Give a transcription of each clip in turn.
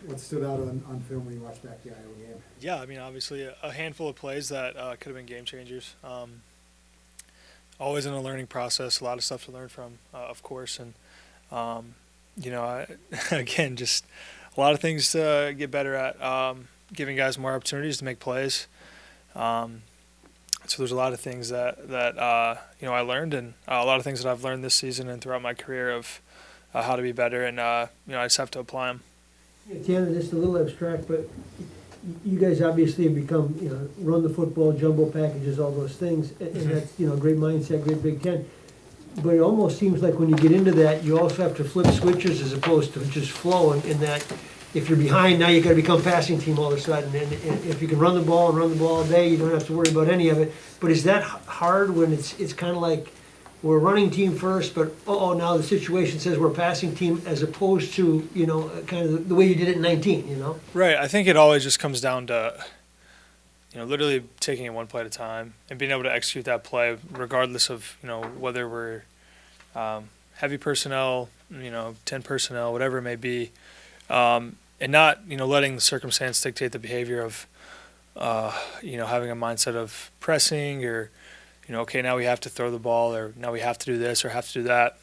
What stood out on film when you watched back the Iowa game? Yeah, I mean, obviously a handful of plays that could have been game changers. Always in a learning process, a lot of stuff to learn from, of course, and um, again, just a lot of things to get better at. Giving guys more opportunities to make plays. Um, so there's a lot of things that I learned, and a lot of things that I've learned this season and throughout my career of how to be better, and I just have to apply them. Yeah, Tanner, just a little abstract, but you guys obviously have become, run the football, jumbo packages, all those things, and that's, great mindset, great Big Ten. But it almost seems like when you get into that, you also have to flip switches as opposed to just flow, in that if you're behind, now you gotta become passing team all of a sudden, and if you can run the ball all day, you don't have to worry about any of it. But is that hard when it's kind of like, we're a running team first, but now the situation says we're a passing team, as opposed to, kind of the way you did it in 19, Right. I think it always just comes down to, literally taking it one play at a time and being able to execute that play regardless of, whether we're heavy personnel, 10 personnel, whatever it may be, and not, letting the circumstance dictate the behavior of, having a mindset of pressing or, okay, now we have to throw the ball, or now we have to do this or have to do that.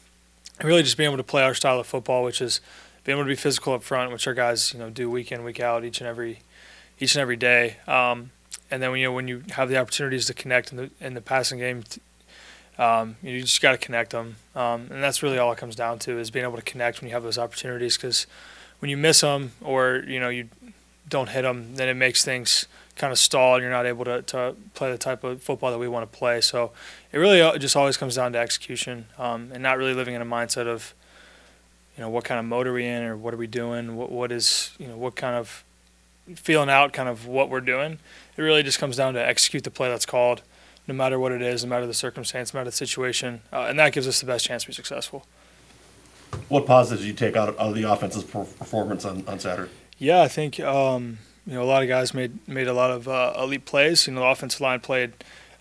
And really just being able to play our style of football, which is being able to be physical up front, which our guys, do week in, week out, each and every day. And then when you have the opportunities to connect in the passing game, you just got to connect them. And that's really all it comes down to, is being able to connect when you have those opportunities. Because when you miss them, or you don't hit them, then it makes things kind of stall, and you're not able to play the type of football that we want to play. So it really just always comes down to execution, and not really living in a mindset of, what kind of mode are we in, or what are we doing, what is, what kind of feeling out kind of what we're doing. It really just comes down to execute the play that's called, no matter what it is, no matter the circumstance, no matter the situation, and that gives us the best chance to be successful. What positives do you take out of the offense's performance on Saturday? Yeah, I think a lot of guys made a lot of elite plays. The offensive line played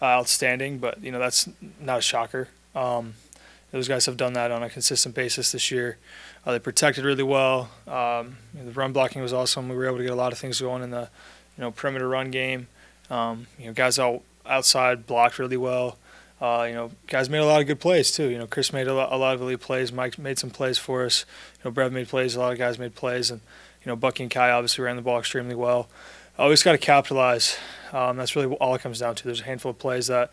outstanding, but that's not a shocker. Those guys have done that on a consistent basis this year. They protected really well. The run blocking was awesome. We were able to get a lot of things going in the perimeter run game. Guys outside blocked really well. Guys made a lot of good plays too. Chris made a lot of elite plays. Mike made some plays for us. Brev made plays. A lot of guys made plays, and Bucky and Kai obviously ran the ball extremely well. We just got to capitalize. That's really all it comes down to. There's a handful of plays that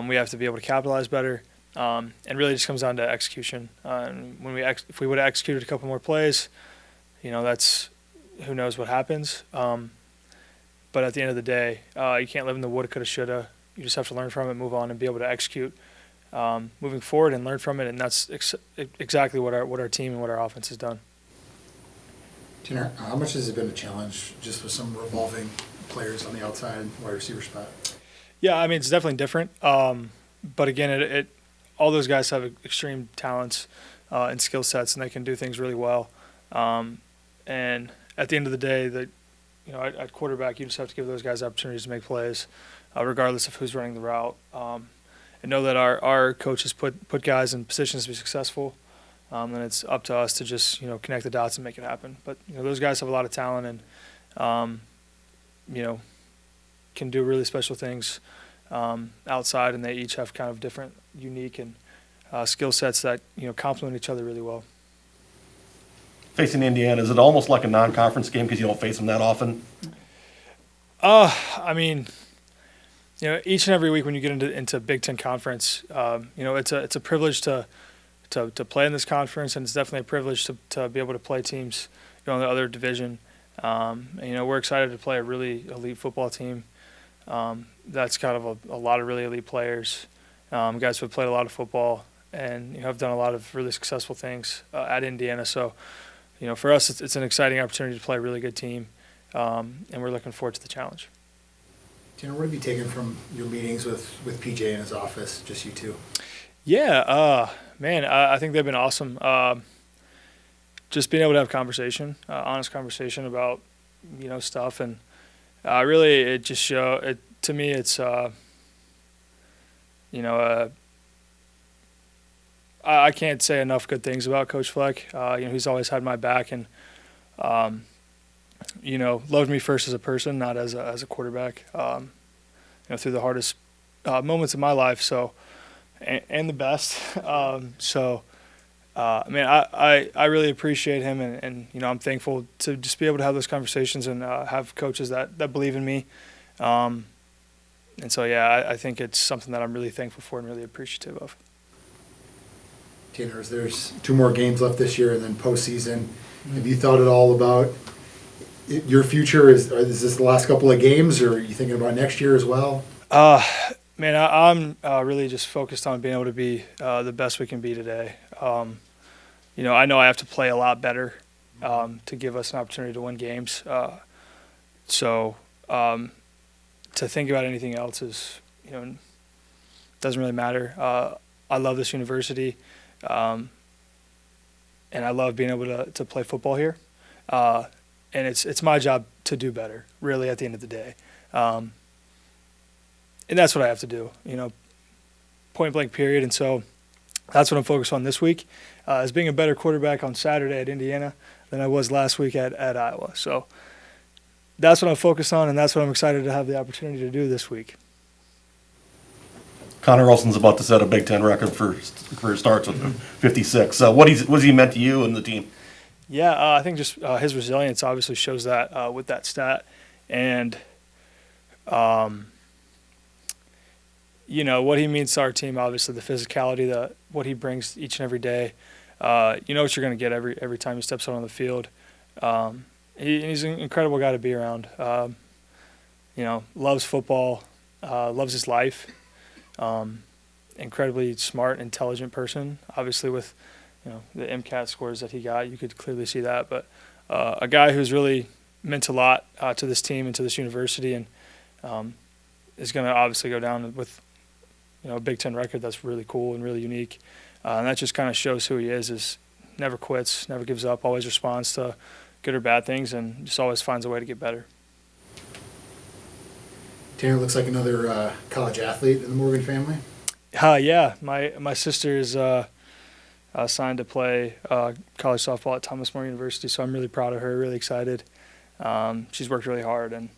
we have to be able to capitalize better, and really just comes down to execution. And if we would have executed a couple more plays, that's, who knows what happens. But at the end of the day, you can't live in the woulda, coulda, shoulda. You just have to learn from it, move on, and be able to execute moving forward and learn from it. And that's exactly what our team and what our offense has done. Tanner, how much has it been a challenge just with some revolving players on the outside wide receiver spot? Yeah, I mean, it's definitely different. But again, all those guys have extreme talents and skill sets, and they can do things really well. And at the end of the day, at quarterback, you just have to give those guys opportunities to make plays, regardless of who's running the route. And know that our coaches put guys in positions to be successful. And it's up to us to just connect the dots and make it happen. But those guys have a lot of talent, and can do really special things outside, and they each have kind of different, unique, and skill sets that complement each other really well. Facing Indiana, is it almost like a non-conference game because you don't face them that often? I mean, each and every week when you get into Big Ten conference, it's a privilege to play in this conference, and it's definitely a privilege to be able to play teams in the other division. And, we're excited to play a really elite football team. That's kind of a lot of really elite players, guys who have played a lot of football and have done a lot of really successful things at Indiana. So, for us, it's an exciting opportunity to play a really good team, and we're looking forward to the challenge. Tanner, what have you taken from your meetings with PJ in his office, just you two? Yeah, man, I think they've been awesome. Just being able to have conversation, honest conversation about, stuff. And really it just to me, it's, I can't say enough good things about Coach Fleck. He's always had my back, and Loved me first as a person, not as a quarterback. Through the hardest moments of my life, and the best. I really appreciate him, and I'm thankful to just be able to have those conversations and have coaches that believe in me. I think it's something that I'm really thankful for and really appreciative of. Tanner, there's 2 more games left this year and then postseason. Have you thought at all about your future? Is this the last couple of games, or are you thinking about next year as well? I'm really just focused on being able to be the best we can be today. I know I have to play a lot better to give us an opportunity to win games. To think about anything else is, doesn't really matter. I love this university, and I love being able to play football here. And it's my job to do better, really, at the end of the day. And that's what I have to do, point blank period. And so that's what I'm focused on this week, is being a better quarterback on Saturday at Indiana than I was last week at Iowa. So that's what I'm focused on, and that's what I'm excited to have the opportunity to do this week. Connor Olson's about to set a Big Ten record for starts with 56. What has he meant to you and the team? Yeah, I think just his resilience obviously shows that with that stat. And, what he means to our team, obviously the physicality, what he brings each and every day. What you're going to get every time he steps out on the field. He's an incredible guy to be around. Loves football, loves his life. Incredibly smart, intelligent person. Obviously, with the MCAT scores that he got, you could clearly see that. But a guy who's really meant a lot to this team and to this university, and is going to obviously go down with a Big Ten record that's really cool and really unique. And that just kind of shows who he is never quits, never gives up, always responds to good or bad things, and just always finds a way to get better. Tanner looks like another college athlete in the Morgan family. Yeah, my sister is signed to play college softball at Thomas More University, so I'm really proud of her, really excited. She's worked really hard, and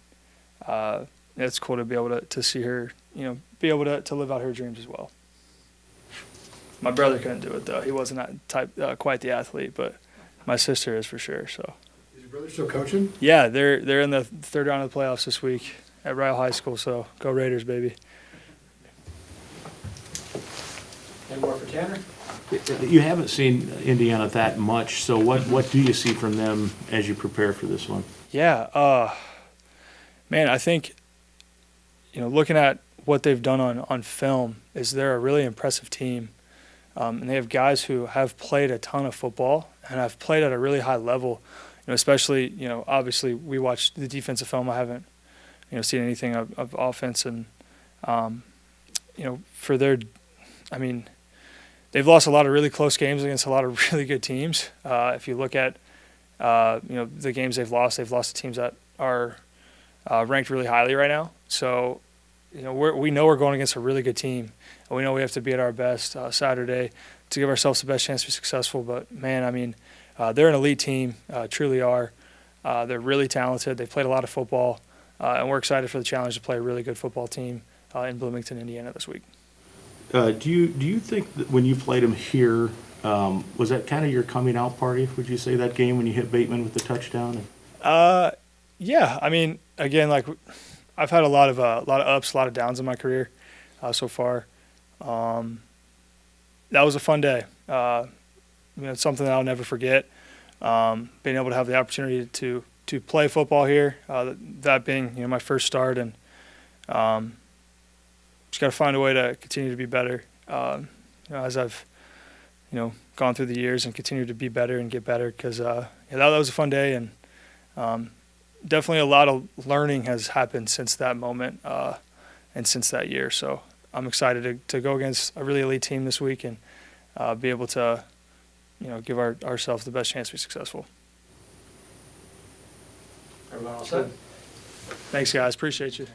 it's cool to be able to see her, be able to live out her dreams as well. My brother couldn't do it, though. He wasn't that quite the athlete, but my sister is for sure. So. Is your brother still coaching? Yeah, they're in the third round of the playoffs this week at Ryle High School, so go Raiders, baby. Any more for Tanner? You haven't seen Indiana that much, so what do you see from them as you prepare for this one? Yeah, I think, looking at what they've done on film, is they're a really impressive team. And they have guys who have played a ton of football and have played at a really high level, especially, obviously we watched the defensive film. I haven't, seen anything of offense. And, they've lost a lot of really close games against a lot of really good teams. If you look at, the games they've lost to teams that are ranked really highly right now. So, we know we're going against a really good team. And we know we have to be at our best Saturday to give ourselves the best chance to be successful. But, man, they're an elite team, truly are. They're really talented. They've played a lot of football. And we're excited for the challenge to play a really good football team in Bloomington, Indiana this week. Do you think that when you played them here, was that kind of your coming out party, would you say, that game when you hit Bateman with the touchdown? Yeah. Again, I've had a lot of ups, a lot of downs in my career so far. That was a fun day. It's something that I'll never forget. Being able to have the opportunity to play football here, that being my first start, and just got to find a way to continue to be better. As I've gone through the years and continue to be better and get better, because that was a fun day, and definitely a lot of learning has happened since that moment and since that year. So I'm excited to go against a really elite team this week and be able to, give ourselves the best chance to be successful. Everyone all set? Thanks, guys. Appreciate you.